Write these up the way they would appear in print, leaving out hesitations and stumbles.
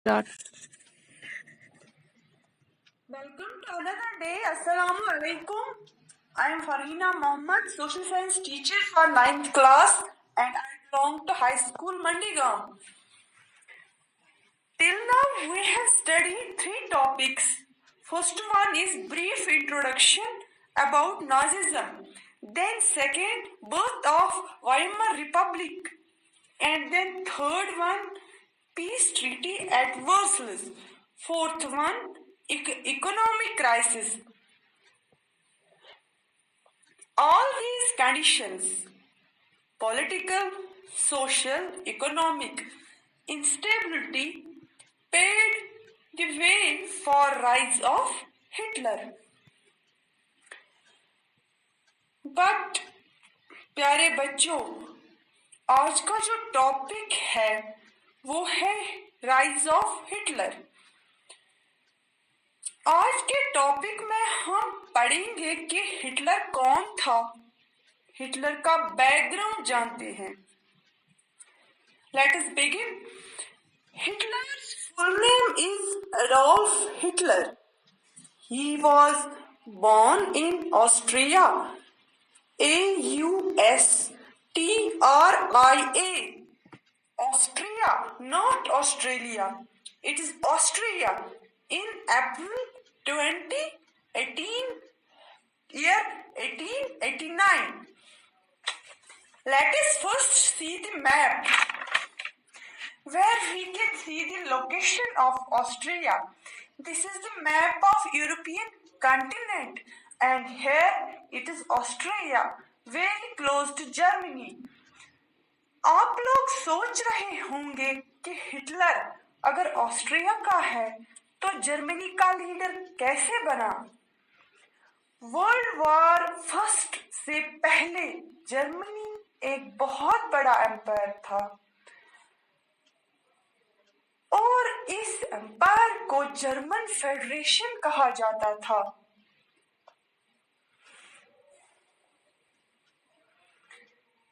Start. Welcome to another day. Assalamu alaikum. I am Farhina Mohammed, social science teacher for 9th class, and I belong to high school Mandigam. Till now, we have studied 3 topics. First one is brief introduction about Nazism. Then second, birth of Weimar Republic. And then third one, peace treaty at Versailles. Fourth one, economic crisis. All these conditions, political, social, economic instability, paved the way for rise of Hitler. But प्यारे बच्चों, आज का जो topic है वो है rise of Hitler. आज के टॉपिक में हम पढ़ेंगे कि हिटलर कौन था, हिटलर का बैकग्राउंड जानते हैं। Let us begin. Hitler's full name is Adolf Hitler. He was born in Austria. Austria. Austria, not Australia. It is Austria. In April 2018, year 1889. Let us first see the map, where we can see the location of Austria. This is the map of European continent, and here it is Austria, very close to Germany. आप लोग सोच रहे होंगे कि Hitler अगर Austria का है तो जर्मनी का लीडर कैसे बना? वर्ल्ड वॉर फर्स्ट से पहले जर्मनी एक बहुत बड़ा एम्पायर था और इस एम्पायर को जर्मन फेडरेशन कहा जाता था।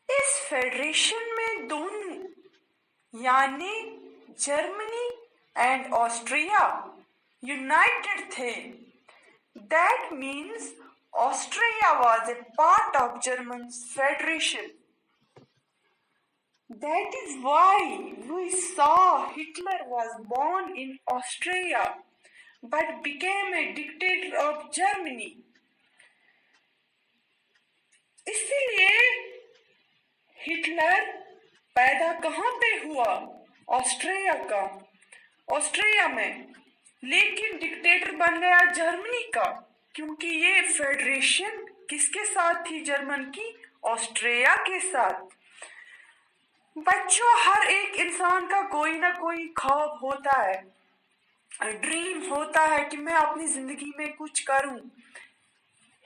इस फेडरेशन में दोनों यानी जर्मनी एंड ऑस्ट्रिया यूनाइटेड थे। That means Austria was a part of German federation. That is why we saw Hitler was born in Austria but became a dictator of Germany. इसलिए Hitler पैदा कहाँ पे हुआ? Austria में, लेकिन dictator बन गया जर्मनी का, क्योंकि ये फेडरेशन किसके साथ थी जर्मन की? ऑस्ट्रिया के साथ। बच्चों, हर एक इंसान का कोई ना कोई ख्वाब होता है, ड्रीम होता है कि मैं अपनी जिंदगी में कुछ करूं।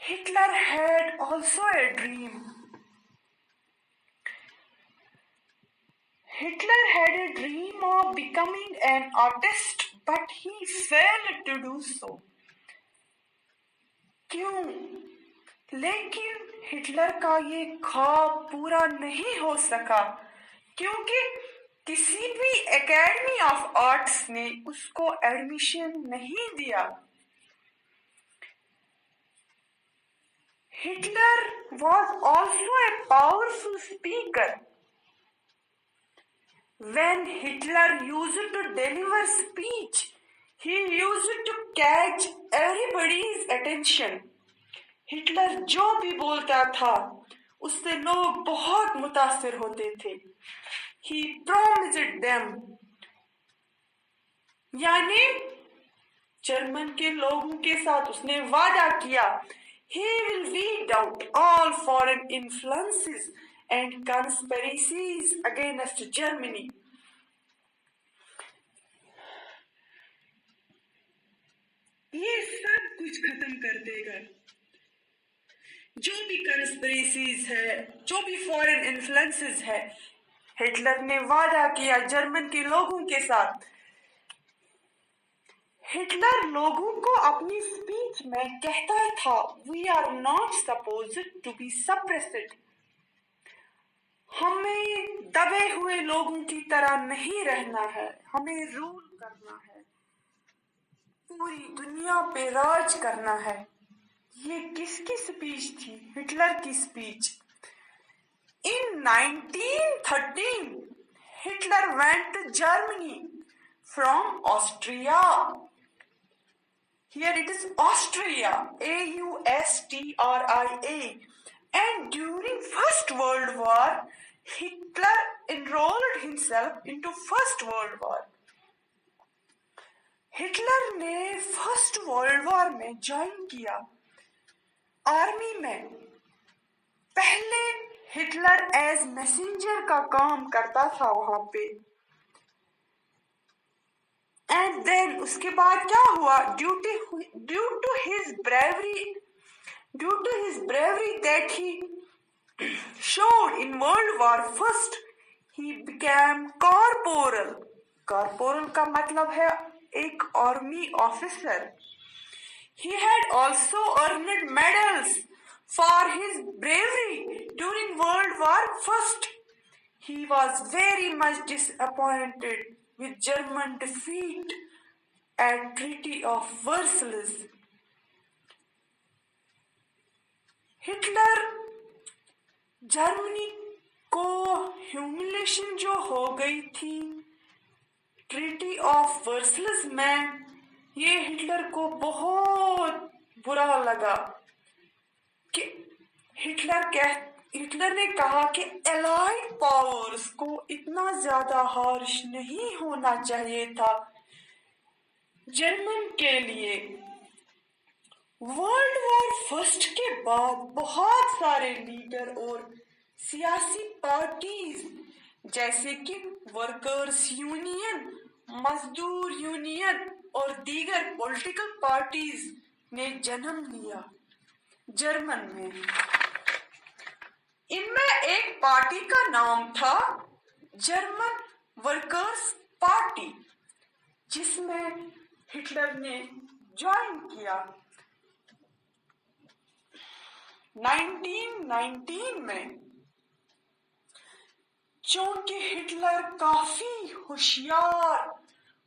Hitler had also a dream. Hitler had a dream of becoming an artist, but he failed to do so. क्यों? लेकिन हिटलर का ये ख्वाब पूरा नहीं हो सका क्योंकि किसी भी एकेडमी ऑफ आर्ट्स ने उसको एडमिशन नहीं दिया। Hitler was also a powerful speaker. When Hitler used to deliver speech, he used to catch everybody's attention. Hitler जो भी बोलता था उससे लोग बहुत मुतासिर होते थे। He promised them, यानी जर्मन के लोगों के साथ उसने वादा किया, he will weed out all foreign influences and conspiracies against Germany. ये सब कुछ खत्म कर देगा। जो भी कंस्पिरेसीज है, जो भी फॉरेन इन्फ्लुएंसेस है, हिटलर ने वादा किया जर्मन के लोगों के साथ। हिटलर लोगों को अपनी स्पीच में कहता था, we are not supposed to be suppressed. हमें दबे हुए लोगों की तरह नहीं रहना है, हमें रूल करना है, पूरी दुनिया पे राज करना है। ये किसकी स्पीच थी? हिटलर की speech. In 1913, Hitler went to Germany from Austria. Here it is Austria, Austria. And during First World War, Hitler enrolled himself into First World War. Hitler ने फर्स्ट वर्ल्ड वॉर में join किया army में। पहले Hitler as messenger का काम करता था वहां पे, एंड देन उसके बाद क्या हुआ? Due to his bravery that he showed in World War First, he became corporal. Corporal का मतलब है एक army officer. He had also earned medals for his bravery during World War First. He was very much disappointed with German defeat at Treaty of Versailles. Hitler Germany को humiliation जो हो गई थी treaty of वर्सल्स में, ये Hitler को बहुत बुरा लगा कि हिटलर ने कहा कि एलाइड पावर्स को इतना ज्यादा हार्श नहीं होना चाहिए था जर्मन के लिए। वर्ल्ड वॉर फर्स्ट के बाद बहुत सारे लीडर और सियासी पार्टीज जैसे कि वर्कर्स यूनियन, मजदूर यूनियन और दीगर पॉलिटिकल पार्टीज ने जन्म लिया जर्मन में। इनमें एक पार्टी का नाम था जर्मन वर्कर्स पार्टी, जिसमें हिटलर ने ज्वाइन किया। 1919 में चूंकि हिटलर काफी होशियार,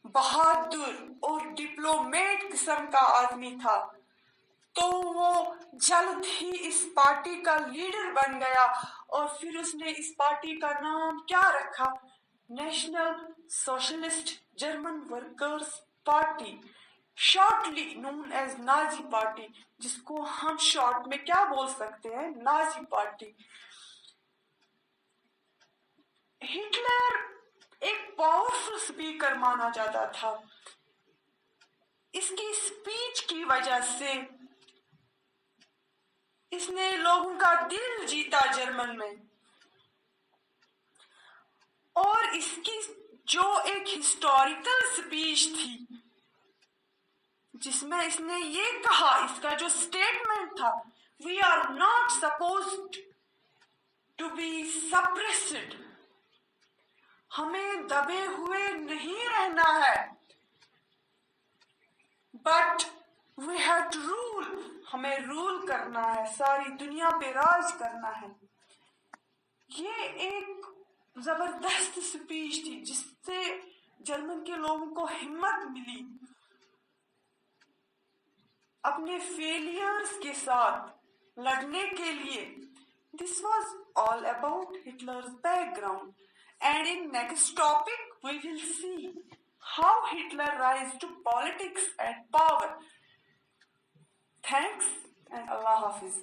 बहादुर और डिप्लोमेट किस्म का आदमी था, तो वो जल्द ही इस पार्टी का लीडर बन गया और फिर उसने इस पार्टी का नाम क्या रखा? National Socialist German Workers Party, shortly known as Nazi party, जिसको हम शॉर्ट में क्या बोल सकते हैं? Nazi party. हिटलर एक पावरफुल स्पीकर माना जाता था। इसकी स्पीच की वजह से इसने लोगों का दिल जीता जर्मन में, और इसकी जो एक हिस्टोरिकल स्पीच थी जिसमें इसने ये कहा, इसका जो स्टेटमेंट था, we are not supposed to be suppressed, हमें दबे हुए नहीं रहना है, but we have to rule, हमें रूल करना है, सारी दुनिया पे राज करना है। ये एक जबरदस्त स्पीच थी जिससे जर्मन के लोगों को हिम्मत मिली अपने फेलियर्स के साथ लड़ने के लिए। This was all about Hitler's background, and in next topic we will see how Hitler rise to politics and power. Thanks and Allah Hafiz.